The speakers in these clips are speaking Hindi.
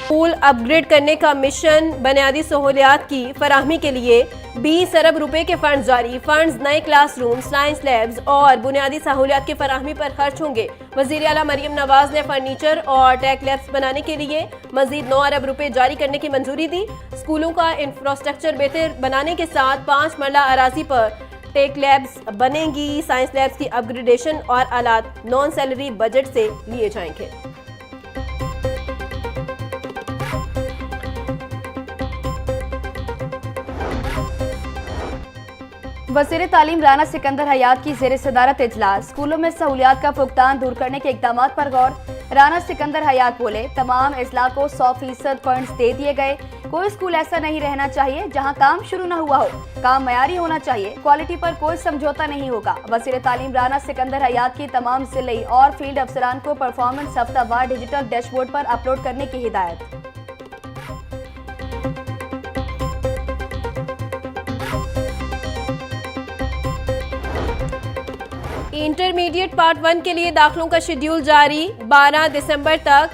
स्कूल अपग्रेड करने का मिशन, बुनियादी सहूलियात की फराहमी के लिए 20 अरब रुपए के फंड जारी। फंड्स नए क्लासरूम, साइंस लैब्स और बुनियादी सहूलियात की फराहमी पर खर्च होंगे। वजीर आला मरियम नवाज ने फर्नीचर और टेक लैब्स बनाने के लिए मजीद 9 अरब रुपए जारी करने की मंजूरी दी। स्कूलों का इंफ्रास्ट्रक्चर बेहतर बनाने के साथ 5 मरला अराजी पर टेक लैब्स बनेंगी। साइंस लैब्स की अपग्रेडेशन और आलात नॉन सैलरी बजट से लिए जाएंगे। वज़ीर तालीम राना सिकंदर हयात की ज़ेर सदारत इजलास। स्कूलों में सहूलियात का भुगतान दूर करने के इकदाम पर गौर। राना सिकंदर हयात बोले, तमाम अजला को 100% फंड्स दे दिए गए। कोई स्कूल ऐसा नहीं रहना चाहिए जहां काम शुरू न हुआ हो। काम मयारी होना चाहिए, क्वालिटी पर कोई समझौता नहीं होगा। वज़ीर तालीम राना सिकंदर हयात की तमाम जिले और फील्ड अफसरान को परफॉर्मेंस हफ्तावार डिजिटल डैशबोर्ड पर अपलोड करने की हिदायत। इंटरमीडिएट पार्ट 1 के लिए दाखिलों का शेड्यूल जारी। 12 दिसंबर तक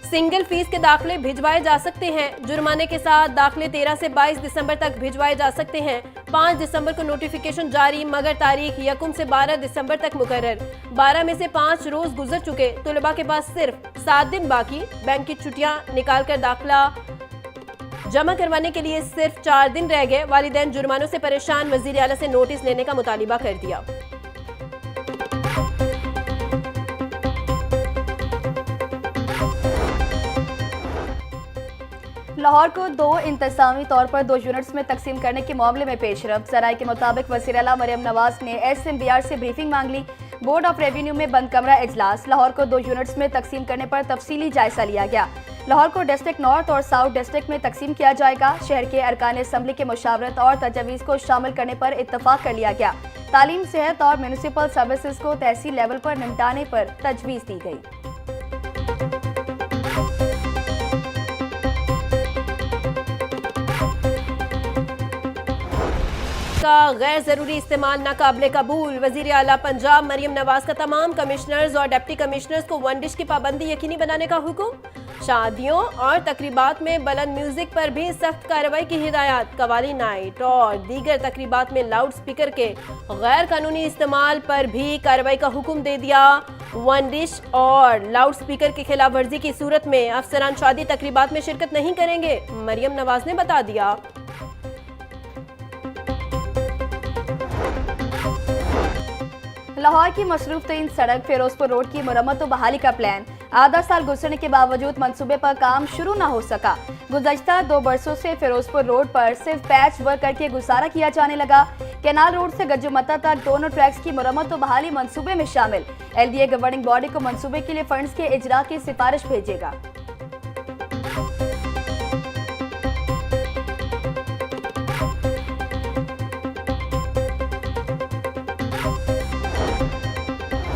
सिंगल फीस के दाखिले भिजवाए जा सकते हैं। जुर्माने के साथ दाखिले 13 से 22 दिसंबर तक भिजवाए जा सकते हैं। 5 दिसंबर को नोटिफिकेशन जारी, मगर तारीख 1 से 12 दिसंबर तक मुकर्रर। 12 में से 5 रोज गुजर चुके, तुलबा के पास सिर्फ 7 दिन बाकी। बैंक की छुट्टियां निकालकर दाखिला जमा करवाने के लिए सिर्फ 4 दिन रह गए। वालिदैन जुर्मानों से परेशान, वजीर आला से नोटिस लेने का मुतालिबा कर दिया। लाहौर को 2 इंतजामी तौर पर 2 यूनिट्स में तकसीम करने के मामले में पेशरफ। जराये के मुताबिक वज़ीर आला मरियम नवाज ने SMBR से ब्रीफिंग मांग ली। बोर्ड ऑफ रेवेन्यू में बंद कमरा इजलास। लाहौर को 2 यूनिट्स में तकसीम करने पर तफसीली जायजा लिया गया। लाहौर को डिस्ट्रिक्ट नॉर्थ और साउथ डिस्ट्रिक्ट में तकसीम किया जाएगा। शहर के अरकान असम्बली के मुशावरत और तजवीज़ को शामिल करने पर इत्तफाक कर लिया गया। तालीम, सेहत और म्यूनिसिपल सर्विसेज को तहसील लेवल पर निपटाने पर तजवीज़ दी गई। का गैर जरूरी इस्तेमाल नाकाबिले कबूल। वजीर आला पंजाब मरियम नवाज का तमाम कमिश्नर्स और डिप्टी कमिश्नर्स को 1 डिश की पाबंदी यकीनी बनाने का हुक्म। शादियों और तकरीबात में बुलंद म्यूजिक पर भी सख्त कार्रवाई की हिदायत। कवाली नाइट और दीगर तकरीबात में लाउड स्पीकर के गैर कानूनी इस्तेमाल पर भी कार्रवाई का हुक्म दे दिया। 1 डिश और लाउड स्पीकर की खिलाफ वर्जी की सूरत में अफसरान शादी तकरीबात में शिरकत नहीं करेंगे, मरियम नवाज ने बता दिया। लाहौर की मसरूफ तरीन सड़क फिरोजपुर रोड की मरम्मत व बहाली का प्लान। आधा साल गुजरने के बावजूद मंसूबे पर काम शुरू न हो सका। गुज़श्ता 2 बरसों से फिरोजपुर रोड पर सिर्फ पैच वर्क करके गुजारा किया जाने लगा। कैनाल रोड से गज्जुमता तक दोनों ट्रैक्स की मरम्मत व बहाली मंसूबे में शामिल। LDA गवर्निंग बॉडी को मंसूबे के लिए फंड्स के इजरा की सिफारिश भेजेगा।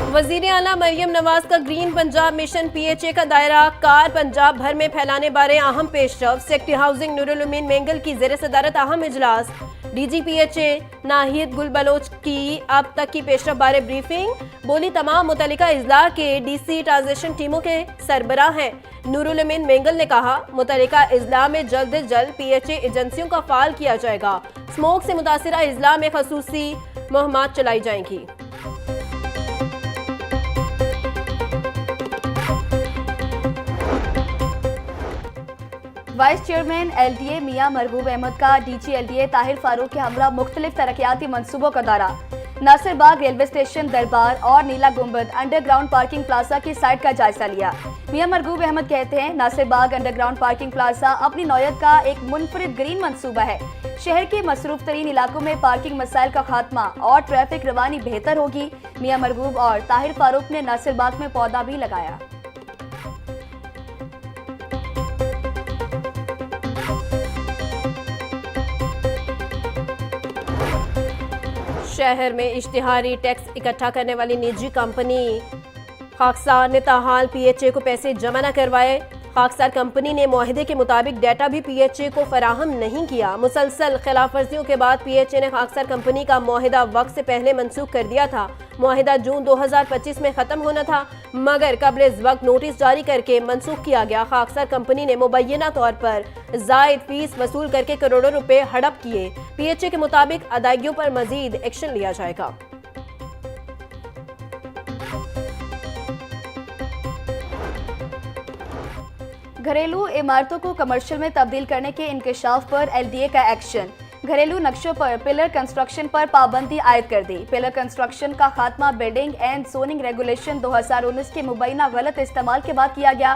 वजीर आला मरियम नवाज का ग्रीन पंजाब मिशन PHA का दायरा कार पंजाब भर में फैलाने बारे अहम पेशरफ। सेक्रेटरी हाउसिंग नूरुल उमीन मेंगल की ज़ेर सदारत अहम इजलास। DG PHA नाहिद गुल बलोच की अब तक की पेशरफ बारे ब्रीफिंग। बोली, तमाम मुतल्लिका अजला के DC ट्रांजिशन टीमों के सरबराह हैं। नूरुल उमीन मेंगल ने कहा, मुतल्लिका अजला में जल्द से जल्द PHA एजेंसियों का फाल किया जाएगा। स्मोक से मुतासिरा अजला में खसूसी मुहिमात चलाई जाएंगी। वाइस चेयरमैन LDA मियां महबूब अहमद का DG LDA ताहिर फारूक के हमरा मुख्तलिफ तरक्याती मंसूबों का दौरा। नासिरबाग रेलवे स्टेशन, दरबार और नीला गुंबद अंडरग्राउंड पार्किंग प्लाजा की साइट का जायजा लिया। मियां महबूब अहमद कहते हैं, नासिरबाग अंडरग्राउंड पार्किंग प्लाजा अपनी नौयत का एक मुनफरिद ग्रीन मंसूबा है। शहर के मसरूफ तरीन इलाकों में पार्किंग मसाइल का खात्मा और ट्रैफिक रवानी बेहतर होगी। मियां महबूब और ताहिर फारूक ने नासिरबाग में पौधा भी लगाया। शहर में इश्तिहारी टैक्स इकट्ठा करने वाली निजी कंपनी खाकसार ने ताहाल PHA को पैसे जमा न करवाए। खाकसार कंपनी ने मुआहदे के मुताबिक डेटा भी पीएचए को फराहम नहीं किया। मुसलसल खिलाफ वर्जियों के बाद पीएचए ने खाकसार कंपनी का मुआहदा वक्त से पहले मनसूख कर दिया था। मुआहदा जून 2025 में खत्म होना था, मगर कबल इस वक्त नोटिस जारी करके मनसूख किया गया। खाकसार कंपनी ने मुबैना तौर पर जायद फीस वसूल करके करोड़ों रुपए हड़प किए। पीएचए के मुताबिक अदायगियों पर मजीद एक्शन लिया जाएगा। घरेलू इमारतों को कमर्शियल में तब्दील करने के इंकशाफ पर एलडीए का एक्शन। घरेलू नक्शों पर पिलर कंस्ट्रक्शन पर पाबंदी आयद कर दी। पिलर कंस्ट्रक्शन का खात्मा बिल्डिंग एंड जोनिंग रेगुलेशन 2019 के मुबैना गलत इस्तेमाल के बाद किया गया।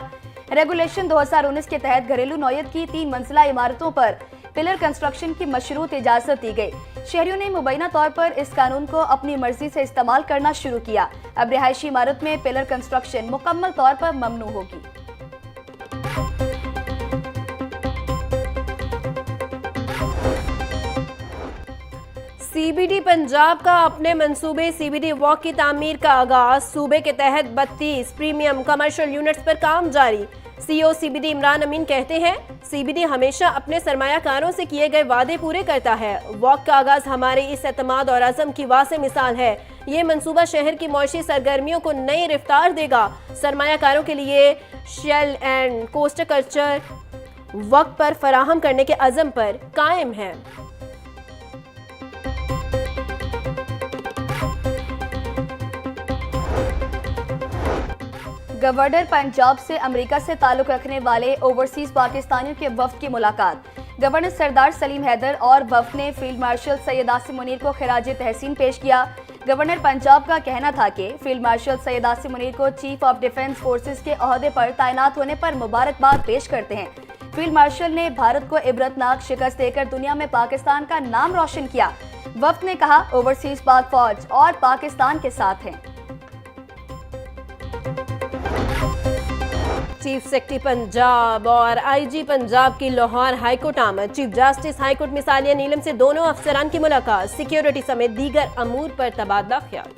रेगुलेशन 2019 के तहत घरेलू नौयत की 3 मंजिला इमारतों पर पिलर कंस्ट्रक्शन की मशरूत इजाजत दी गई। शहरियों ने मुबैना तौर पर इस कानून को अपनी मर्जी से इस्तेमाल करना शुरू किया। अब रिहायशी इमारत में पिलर कंस्ट्रक्शन मुकम्मल तौर पर ममनू होगी। सीबीडी पंजाब का अपने मंसूबे सीबीडी वॉक की तामीर का आगाज। सूबे के तहत 32 प्रीमियम कमर्शियल यूनिट्स पर काम जारी। सीईओ सीबीडी इमरान अमीन कहते हैं, सीबीडी हमेशा अपने सरमायाकारों से किए गए वादे पूरे करता है। वॉक का आगाज हमारे इस एतमाद और अज़म की वाज़ेह मिसाल है। ये मंसूबा शहर की मौशी सरगर्मियों को नई रफ्तार देगा। सरमायाकारों के लिए शेल एंड कोस्टर कल्चर वक्त पर फराहम करने के अज़म पर कायम है। गवर्नर पंजाब से अमेरिका से ताल्लुक रखने वाले ओवरसीज पाकिस्तानियों के वफ्द की मुलाकात। गवर्नर सरदार सलीम हैदर और वफ्द ने फील्ड मार्शल सैयद आसिम मुनीर को खिराज तहसीन पेश किया। गवर्नर पंजाब का कहना था कि फील्ड मार्शल सैयद आसिम मुनीर को चीफ ऑफ डिफेंस फोर्सेस के ओहदे पर तैनात होने पर मुबारकबाद पेश करते हैं। फील्ड मार्शल ने भारत को इबरतनाक शिकस्त देकर दुनिया में पाकिस्तान का नाम रोशन किया। वफ्द ने कहा, ओवरसीज पाक फौज और पाकिस्तान के साथ हैं। चीफ सेक्रेटरी पंजाब और आईजी पंजाब की लाहौर हाईकोर्ट आमद। चीफ जस्टिस हाईकोर्ट मिसालिया नीलम से दोनों अफसरान की मुलाकात। सिक्योरिटी समेत दीगर अमूर पर तबादला ख्याल।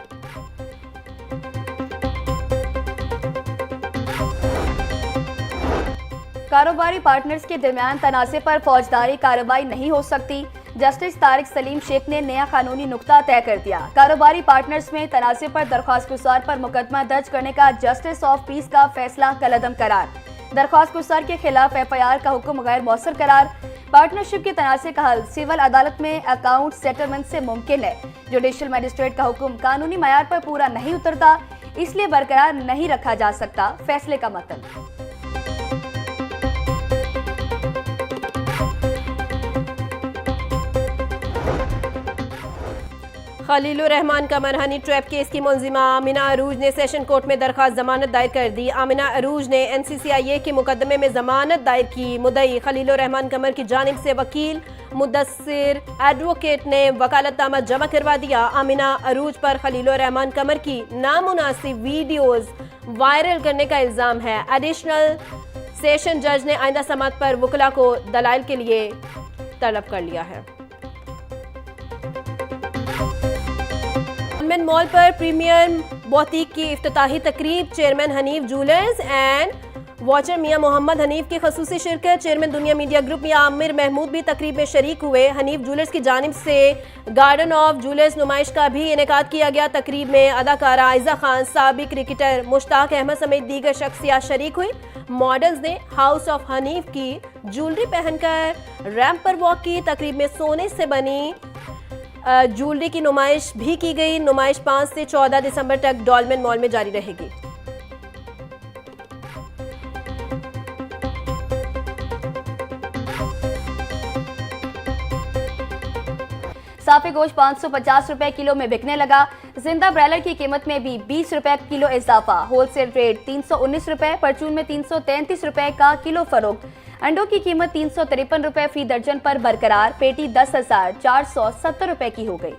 कारोबारी पार्टनर्स के दरमियान तनाज़े पर फौजदारी कार्रवाई नहीं हो सकती। जस्टिस तारिक सलीम शेख ने नया कानूनी नुक्ता तय कर दिया। कारोबारी पार्टनर्स में तनाज़े पर दरख्वास्त गुज़ार पर मुकदमा दर्ज करने का जस्टिस ऑफ पीस का फैसला कलअदम करार। दरख्वास्त गुज़ार के खिलाफ FIR का हुक्म गैर मौसर करार। पार्टनरशिप के तनाज़े का हल सिविल अदालत में अकाउंट सेटलमेंट से मुमकिन है। जुडिशल मजिस्ट्रेट का हुक्म कानूनी मयार पर पूरा नहीं उतरता, इसलिए बरकरार नहीं रखा जा सकता। फैसले का मतलब खलीलुर रहमान का मरहानी ट्रैप केस की मुलजिमा आमिना अरूज ने सेशन कोर्ट में दरखास्त जमानत दायर कर दी। आमिना अरूज ने NCCIA के मुकदमे में जमानत दायर की। मुद्दई खलीलुर रहमान कमर की जानिब से वकील मुदस्सिर एडवोकेट ने वकालतनामा जमा करवा दिया। आमिना अरूज पर खलीलुर रहमान कमर की नामुनासिब वीडियोज वायरल करने का इल्जाम है। एडिशनल सेशन जज ने आइंदा समात पर वकला को दलाइल के लिए तलब कर लिया है। मॉल पर प्रीमियम बौतीक की इफ्तिताही तकरीब। Chairman Hanif jewellers and watcher Mian Mohammad Hanif की खसूसी शिरकत। Chairman Dunya media group Mian Amir Mahmood भी तकरीब में शरीक हुए। हनीफ जूलर्स की जानिब से गार्डन ऑफ जूलर्स नुमाइश का भी इनेकाद किया गया। तकरीब में अदाकारा आयजा खान, साबिक क्रिकेटर मुश्ताक अहमद समेत दीगर शख्सियात शरीक हुई। मॉडल्स ने हाउस ऑफ हनीफ की ज्वेलरी पहनकर रैंप पर वॉक की। तकरीब में सोने से बनी ज्वेलरी की नुमाइश भी की गई। नुमाइश 5 से 14 दिसंबर तक डॉलमेन मॉल में जारी रहेगी। साफे गोश्त 550 रुपए किलो में बिकने लगा। जिंदा ब्रायलर की कीमत में भी 20 रुपए किलो इजाफा। होलसेल रेट 319 रुपए, परचून में 333 रुपए का किलो फरोख्त। अंडों की कीमत 353 रुपए फी दर्जन पर बरकरार। पेटी 10,470 रुपए की हो गई।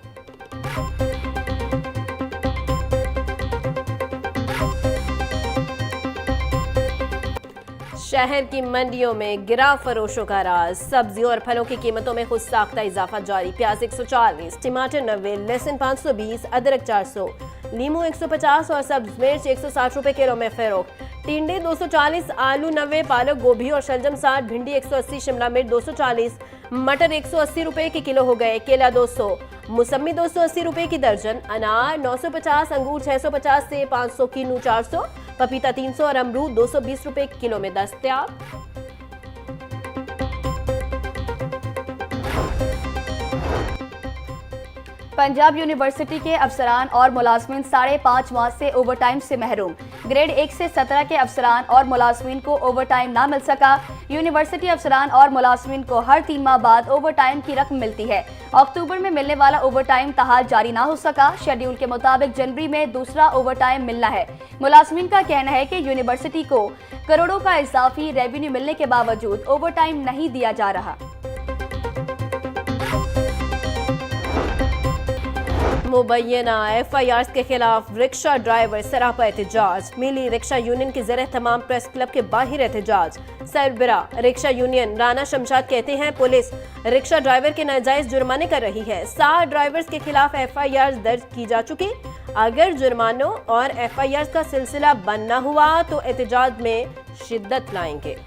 शहर की मंडियों में गिरा फरोशों का राज। सब्जियों और फलों की कीमतों में खुद साख्ता इजाफा जारी। प्याज 140, टमाटर 90, लहसुन 520, अदरक 400, नींबू 150 और सब्ज मिर्च 160 रुपए किलो में फरोख्त। टिंडे 240, आलू 90, पालक गोभी और शलजम 60, भिंडी 180, शिमला मिर्च 240, मटर 180 रुपए के किलो हो गए। केला 200, मौसमी 280 रुपए की दर्जन, अनार 950, अंगूर 650 से 500, कीनू 400, पपीता 300 और अमरूद 220 रुपए किलो में दस्तयाब। पंजाब यूनिवर्सिटी के अफसरान और मुलाजमीन 5.5 माह से ओवरटाइम से महरूम। ग्रेड 1 से 17 के अफसरान और मुलाजमीन को ओवरटाइम ना मिल सका। यूनिवर्सिटी अफसरान और मुलाजमीन को हर 3 माह बाद ओवरटाइम की रकम मिलती है। अक्टूबर में मिलने वाला ओवरटाइम ताहाल जारी ना हो सका। शेड्यूल के मुताबिक जनवरी में दूसरा ओवरटाइम मिलना है। मुलाजमीन का कहना है कि यूनिवर्सिटी को करोड़ों का इजाफी रेवेन्यू मिलने के बावजूद ओवरटाइम नहीं दिया जा रहा। मुबैना FIRs के खिलाफ रिक्शा ड्राइवर सरापा एहतजाज। मिली रिक्शा यूनियन के ज़रिए तमाम प्रेस क्लब के बाहर एहतजाज। सरबरा रिक्शा यूनियन राना शमशाद कहते हैं पुलिस रिक्शा ड्राइवर के नाजायज जुर्माने कर रही है। 7 ड्राइवर्स के खिलाफ FIRs दर्ज की जा चुकी। अगर जुर्मानों और FIRs का सिलसिला बंद न हुआ तो एहतजाज में शिद्दत लाएंगे।